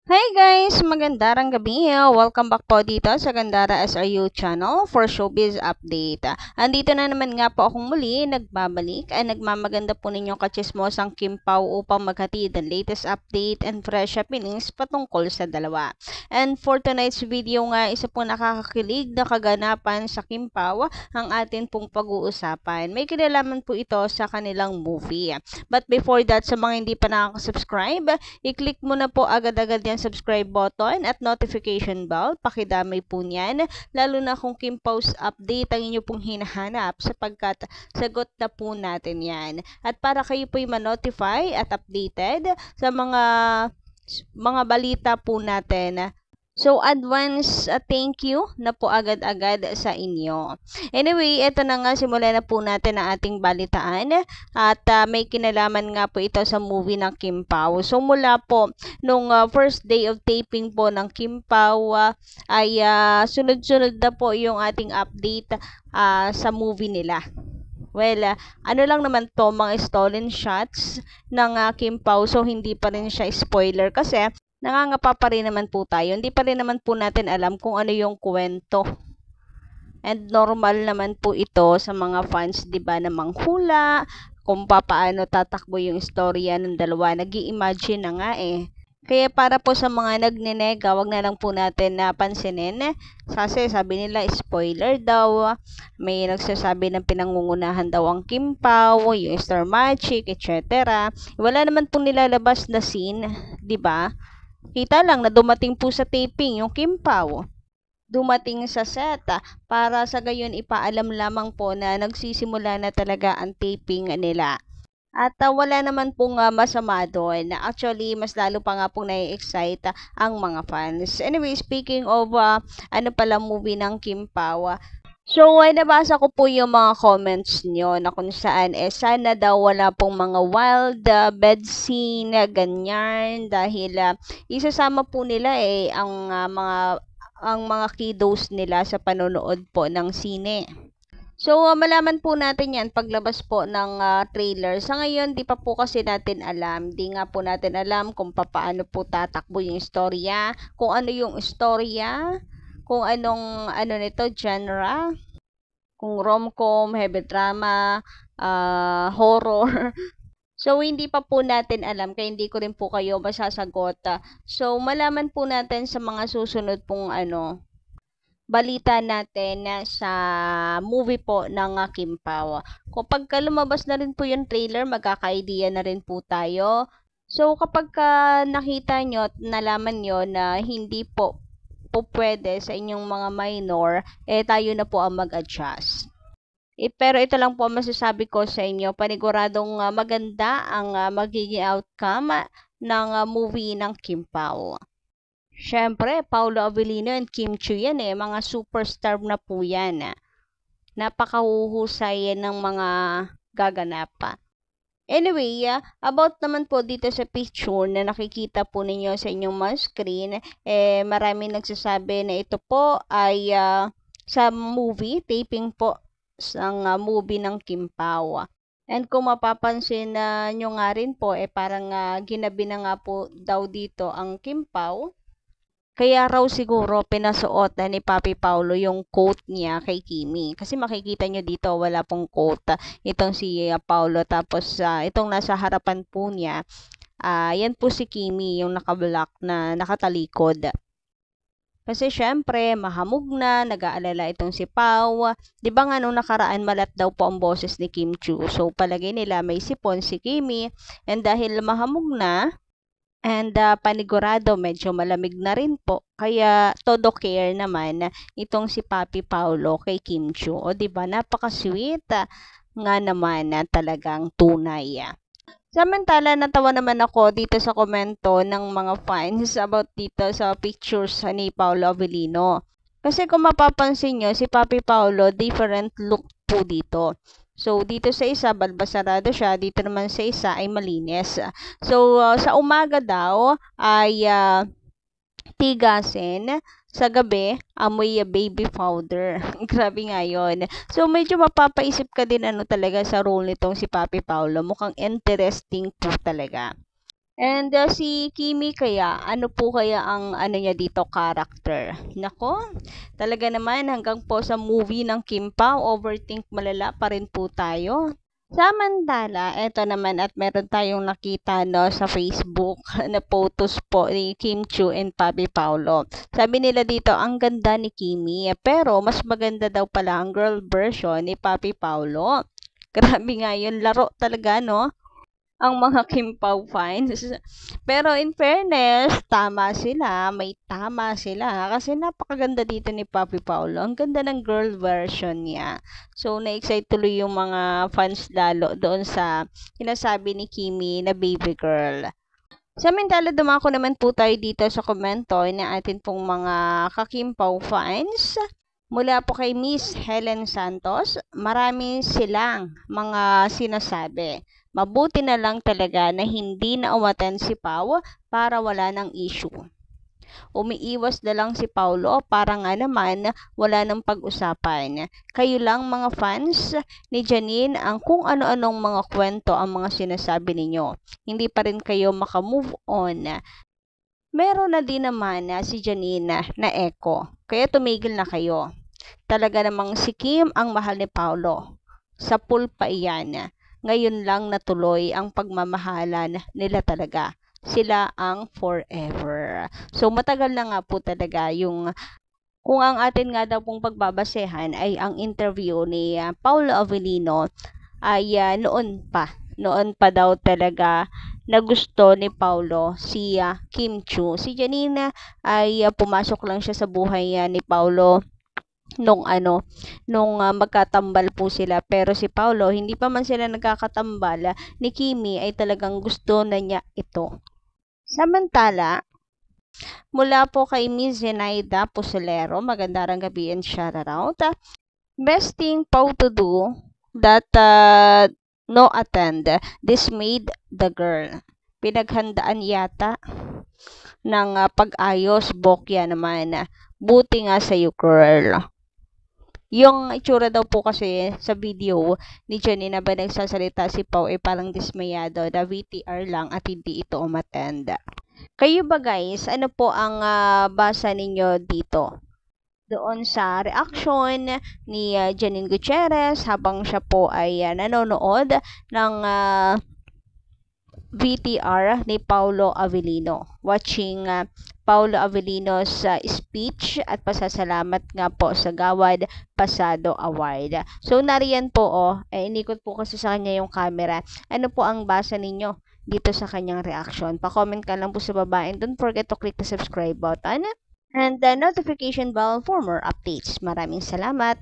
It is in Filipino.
Hi guys! Magandang gabi. Welcome back po dito sa Gandara SRU channel for Showbiz Update. Andito na naman nga po akong muli, nagbabalik ay nagmamaganda po ninyong kachismosang Kim Pao upang maghatid ang latest update and fresh happenings patungkol sa dalawa. And for tonight's video nga, isa po nakakakilig na kaganapan sa Kim Pao ang atin pong pag-uusapan. May kinalaman po ito sa kanilang movie. But before that, sa mga hindi pa nakaka-subscribe, i-click mo na po agad-agad yan subscribe button at notification bell. Pakidamay po niyan, lalo na kung Kim Pao's update ang inyo pong hinahanap sapagkat sagot na po natin yan. At para kayo po'y ma-notify at updated sa mga balita po natin. So, advance thank you na po agad-agad sa inyo. Anyway, eto na nga, simulan na po natin ang ating balitaan at may kinalaman nga po ito sa movie ng Kim Pao. So, mula po nung first day of taping po ng Kim Pao ay sunod-sunod na po yung ating update sa movie nila. Well, ano lang naman to, mga stolen shots ng Kim Pao, so hindi pa rin siya spoiler kasi nangangapa pa rin naman po tayo. Hindi pa rin naman po natin alam kung ano yung kwento. And normal naman po ito sa mga fans, 'di ba, na manghula kung paano tatakbo yung istorya ng dalawa. Nag-i-imagine na nga eh. Kaya para po sa mga nagnenega, wag na lang po natin napansinin. Kasi sabi nila spoiler daw. May nagsasabi ng pinangungunahan daw ang Kim Pao, yung Star Magic, etc. Wala naman pong nilalabas na scene, 'di ba? Kita lang na dumating po sa taping yung Kim Pao. Dumating sa set para sa gayon ipaalam lamang po na nagsisimula na talaga ang taping nila. At wala naman pong masama doon. Actually, mas lalo pa nga pong nai-excite ang mga fans. Anyway, speaking of ano pala movie ng Kim Pao, so, nabasa ko po yung mga comments nyo na kung saan, sana daw wala pong mga wild bed scene, ganyan, dahil isasama po nila ang mga kiddos nila sa panonood po ng sine. So, malaman po natin yan paglabas po ng trailer. Sa ngayon, di pa po kasi natin alam. Di nga po natin alam kung paano po tatakbo yung istorya, kung ano yung istorya, kung anong nito, genre, kung rom-com, heavy drama, horror. So, hindi pa po natin alam, kaya hindi ko rin po kayo masasagot. So, malaman po natin sa mga susunod pong balita natin sa movie po ng Kim Pao. Kapag lumabas na rin po yung trailer, magkaka-idea na rin po tayo. So, kapag nakita nyo at nalaman nyo na hindi po pwede sa inyong mga minor, tayo na po ang mag-adjust. Pero ito lang po masasabi ko sa inyo, paniguradong maganda ang magiging outcome ng movie ng Kim Pao. Syempre, Paolo Avellino and Kim Chiu yan mga superstar na po yan. Napakahuhusay ng mga gaganap. Anyway, about naman po dito sa picture na nakikita po ninyo sa inyong mga screen, maraming nagsasabi na ito po ay sa movie, taping po ng movie ng Kim Pao. And kung mapapansin nyo nga rin po, parang ginabi na nga po daw dito ang Kim Pao. Kaya raw siguro pinasuot ni Papi Paolo yung coat niya kay Kimi. Kasi makikita nyo dito wala pong coat. Itong si Paolo. Tapos itong nasa harapan po niya. Yan po si Kimi yung naka-black na nakatalikod. Kasi syempre mahamog na, nag-aalala itong si Pao. Di ba nga nung nakaraan malat daw po ang boses ni Kim Chiu. So palagay nila may sipon si Kimi. And dahil mahamog na, and panigurado medyo malamig na rin po. Kaya todo care naman itong si Papi Paolo kay Kim Chiu. O diba, napaka-sweet nga naman talagang tunay. Samantala, natawa naman ako dito sa komento ng mga fans about dito sa pictures ni Paolo Avellino. Kasi kung mapapansin nyo, si Papi Paolo, different look po dito. So, dito sa isa, balbasarado siya. Dito naman sa isa ay malinis. So, sa umaga daw ay tigasin. Sa gabi, amoy baby powder. Grabe nga yun. So, medyo mapapaisip ka din talaga sa role nitong si Papi Paolo. Mukhang interesting po talaga. And si Kimi kaya, ano po kaya ang ano niya dito, character? Nako, talaga naman hanggang po sa movie ng Kim Pao, overthink malala pa rin po tayo. Samantala, eto naman at meron tayong nakita no sa Facebook na photos po ni Kim Chiu and Papi Paulo. Sabi nila dito, ang ganda ni Kimi, pero mas maganda daw pala ang girl version ni Papi Paulo. Grabe nga yun, laro talaga no? Ang mga Kim Pao fans. Pero in fairness, tama sila, may tama sila. Kasi napakaganda dito ni Papi Paulo. Ang ganda ng girl version niya. So, na-excite tuloy yung mga fans lalo doon sa sinasabi ni Kimi na baby girl. Samantala, dumako naman po tayo dito sa komento ng atin pong mga ka-Kim Pao fans. Mula po kay Miss Helen Santos, marami silang mga sinasabi. Mabuti na lang talaga na hindi na umaten si Pao para wala ng issue. Umiiwas na lang si Paulo para nga naman wala ng pag-usapan. Kayo lang mga fans ni Janine ang kung ano-anong mga kwento ang mga sinasabi ninyo. Hindi pa rin kayo makamove on. Meron na din naman si Janine na echo. Kaya tumigil na kayo. Talaga namang si Kim ang mahal ni Paulo. Sa pool pa iyan. Ngayon lang natuloy ang pagmamahalan nila talaga. Sila ang forever. So matagal na nga po talaga yung kung ang atin nga daw pong pagbabasehan ay ang interview ni Paulo Avellino ay noon pa daw talaga na gusto ni Paulo si Kim Chiu. Si Janine ay pumasok lang siya sa buhay ni Paulo nung magkatambal po sila, pero si Paulo hindi pa man sila nagkakatambal, ni Kimi ay talagang gusto na niya ito. Samantala, mula po kay Miss Zenaida Pusolero, magandang gabi and shout out. Best thing Pao to do that no attend. This made the girl. Pinaghandaan yata ng pag-ayos, bokya naman. Buti nga sa you, girl. Yung itsura daw po kasi sa video ni Janine na ba nagsasalita si Pao ay parang dismayado na VTR lang at hindi ito umattend. Kayo ba guys, ano po ang basa ninyo dito? Doon sa reaction ni Janine Gutierrez habang siya po ay nanonood ng VTR ni Paulo Avellino. Watching Paulo Avellino's speech at pasasalamat nga po sa Gawad Pasado Award. So, nariyan po, inikot po kasi sa kanya yung camera. Ano po ang basa ninyo dito sa kanyang reaction? Pa-comment ka lang po sa baba and don't forget to click the subscribe button and the notification bell for more updates. Maraming salamat.